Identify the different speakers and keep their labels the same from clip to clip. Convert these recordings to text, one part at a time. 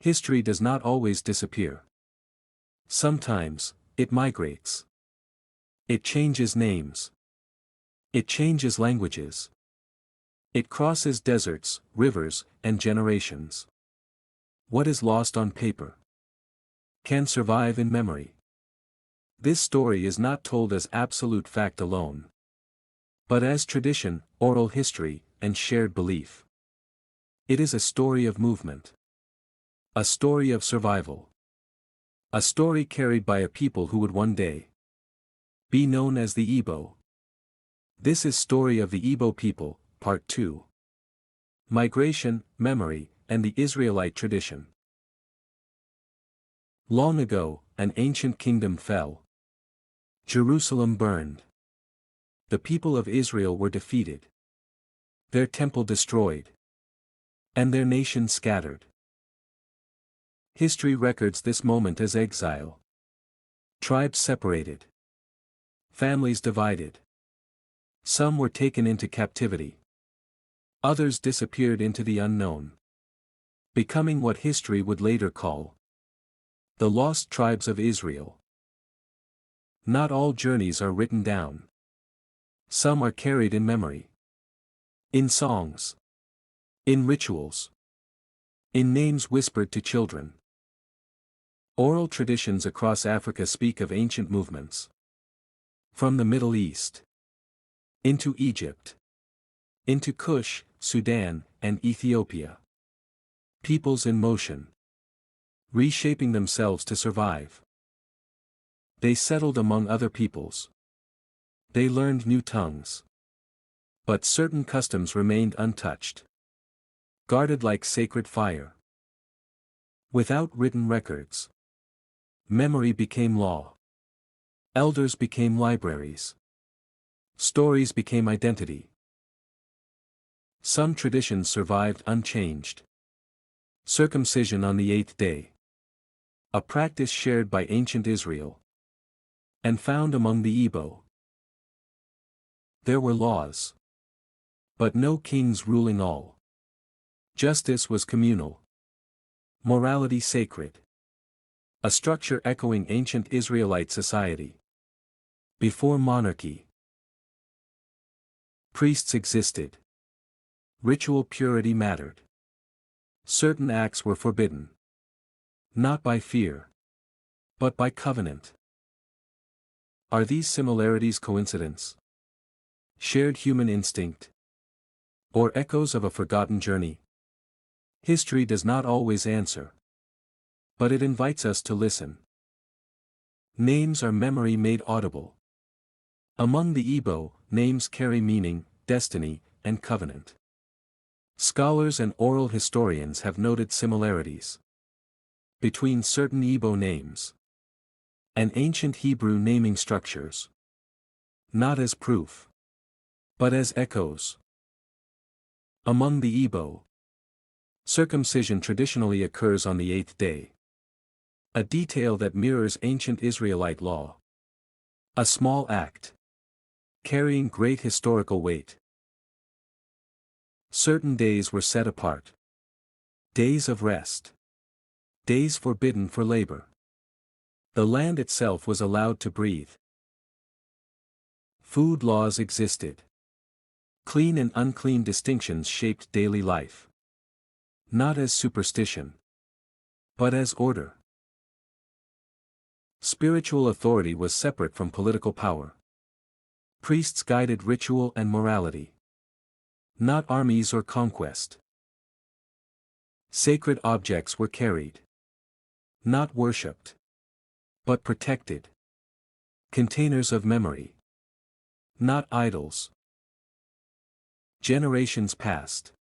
Speaker 1: History does not always disappear. Sometimes, it migrates. It changes names. It changes languages. It crosses deserts, rivers, and generations. What is lost on paper can survive in memory. This story is not told as absolute fact alone, but as tradition, oral history, and shared belief. It is a story of movement. A story of survival. A story carried by a people who would one day be known as the Igbo. This is Story of the Igbo People, Part 2. Migration, Memory, and the Israelite Tradition. Long ago, an ancient kingdom fell. Jerusalem burned. The people of Israel were defeated. Their temple destroyed. And their nation scattered. History records this moment as exile. Tribes separated. Families divided. Some were taken into captivity. Others disappeared into the unknown, becoming what history would later call the Lost Tribes of Israel. Not all journeys are written down. Some are carried in memory. In songs. In rituals. In names whispered to children. Oral traditions across Africa speak of ancient movements. From the Middle East. Into Egypt. Into Kush, Sudan, and Ethiopia. Peoples in motion. Reshaping themselves to survive. They settled among other peoples. They learned new tongues. But certain customs remained untouched. Guarded like sacred fire. Without written records. Memory became law. Elders became libraries. Stories became identity. Some traditions survived unchanged. Circumcision on the 8th day. A practice shared by ancient Israel. And found among the Igbo. There were laws. But no kings ruling all. Justice was communal. Morality sacred. A structure echoing ancient Israelite society. Before monarchy. Priests existed. Ritual purity mattered. Certain acts were forbidden. Not by fear. But by covenant. Are these similarities coincidence? Shared human instinct? Or echoes of a forgotten journey? History does not always answer. But it invites us to listen. Names are memory made audible. Among the Igbo, names carry meaning, destiny, and covenant. Scholars and oral historians have noted similarities between certain Igbo names and ancient Hebrew naming structures. Not as proof, but as echoes. Among the Igbo, circumcision traditionally occurs on the 8th day. A detail that mirrors ancient Israelite law. A small act, carrying great historical weight. Certain days were set apart. Days of rest. Days forbidden for labor. The land itself was allowed to breathe. Food laws existed. Clean and unclean distinctions shaped daily life. Not as superstition, but as order. Spiritual authority was separate from political power. Priests guided ritual and morality. Not armies or conquest. Sacred objects were carried. Not worshipped. But protected. Containers of memory. Not idols. Generations passed.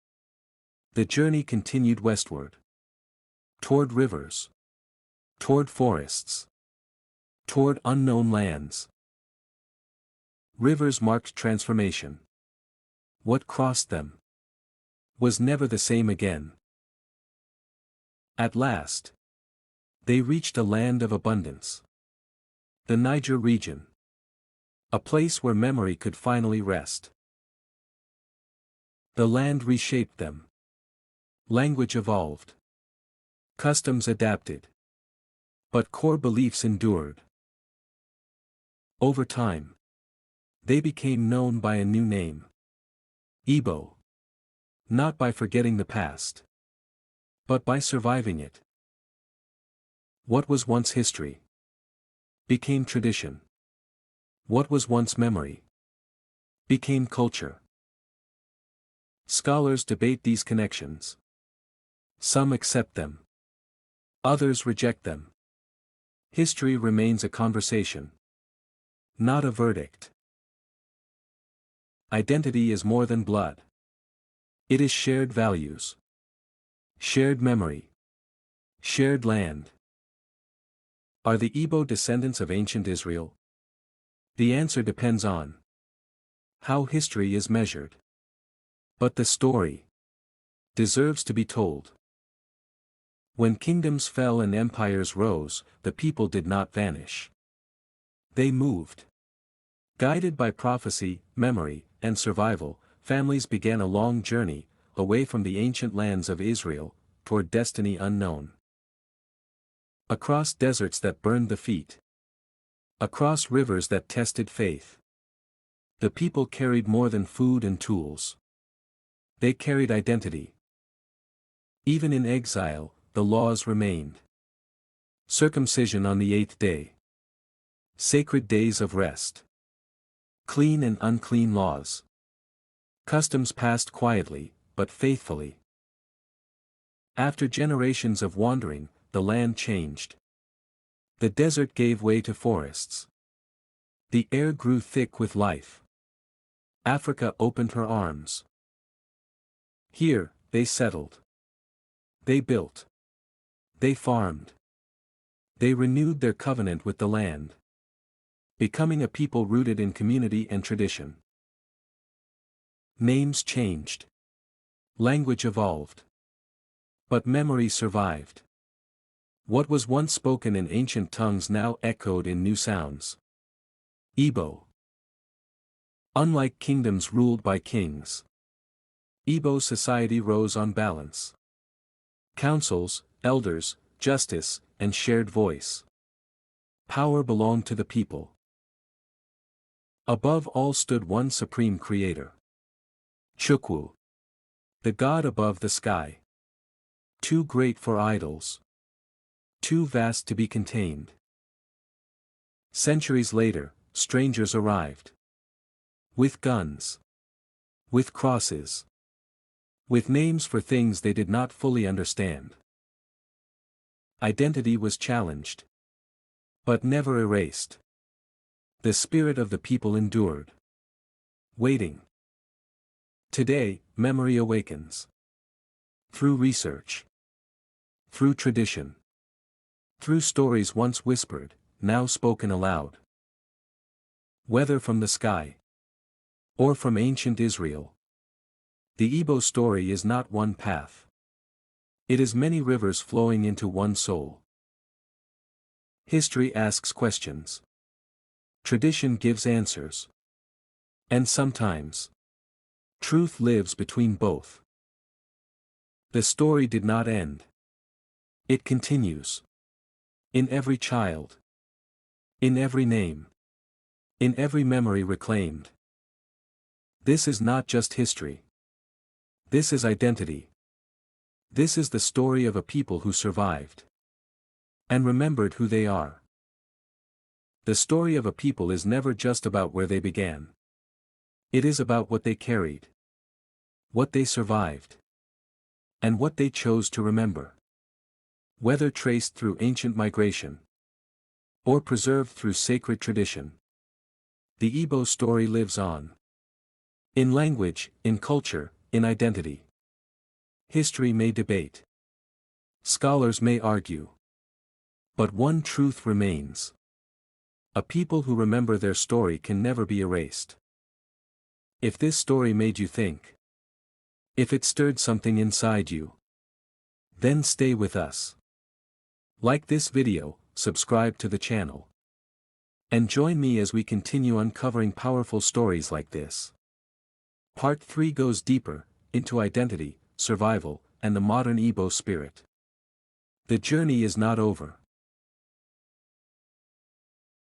Speaker 1: The journey continued westward. Toward rivers. Toward forests. Toward unknown lands. Rivers marked transformation. What crossed them was never the same again. At last, they reached a land of abundance. The Niger region. A place where memory could finally rest. The land reshaped them. Language evolved. Customs adapted. But core beliefs endured. Over time, they became known by a new name. Igbo. Not by forgetting the past, but by surviving it. What was once history became tradition. What was once memory became culture. Scholars debate these connections. Some accept them. Others reject them. History remains a conversation, not a verdict. Identity is more than blood. It is shared values, shared memory, shared land. Are the Igbo descendants of ancient Israel? The answer depends on how history is measured. But the story deserves to be told. When kingdoms fell and empires rose, the people did not vanish. They moved. Guided by prophecy, memory, and survival, families began a long journey, away from the ancient lands of Israel, toward destiny unknown. Across deserts that burned the feet. Across rivers that tested faith. The people carried more than food and tools. They carried identity. Even in exile, the laws remained. Circumcision on the 8th day. Sacred days of rest. Clean and unclean laws. Customs passed quietly, but faithfully. After generations of wandering, the land changed. The desert gave way to forests. The air grew thick with life. Africa opened her arms. Here, they settled. They built. They farmed. They renewed their covenant with the land. Becoming a people rooted in community and tradition. Names changed. Language evolved. But memory survived. What was once spoken in ancient tongues now echoed in new sounds. Igbo. Unlike kingdoms ruled by kings, Igbo society rose on balance. Councils, elders, justice, and shared voice. Power belonged to the people. Above all stood one supreme creator. Chukwu. The God above the sky. Too great for idols. Too vast to be contained. Centuries later, strangers arrived. With guns. With crosses. With names for things they did not fully understand. Identity was challenged. But never erased. The spirit of the people endured. Waiting. Today, memory awakens. Through research. Through tradition. Through stories once whispered, now spoken aloud. Whether from the sky. Or from ancient Israel. The Igbo story is not one path. It is many rivers flowing into one soul. History asks questions. Tradition gives answers. And sometimes, truth lives between both. The story did not end. It continues. In every child. In every name. In every memory reclaimed. This is not just history. This is identity. This is the story of a people who survived. And remembered who they are. The story of a people is never just about where they began. It is about what they carried. What they survived. And what they chose to remember. Whether traced through ancient migration. Or preserved through sacred tradition. The Igbo story lives on. In language, in culture, in identity. History may debate. Scholars may argue. But one truth remains. A people who remember their story can never be erased. If this story made you think. If it stirred something inside you. Then stay with us. Like this video, subscribe to the channel. And join me as we continue uncovering powerful stories like this. Part 3 goes deeper, into identity, survival, and the modern Igbo spirit. The journey is not over.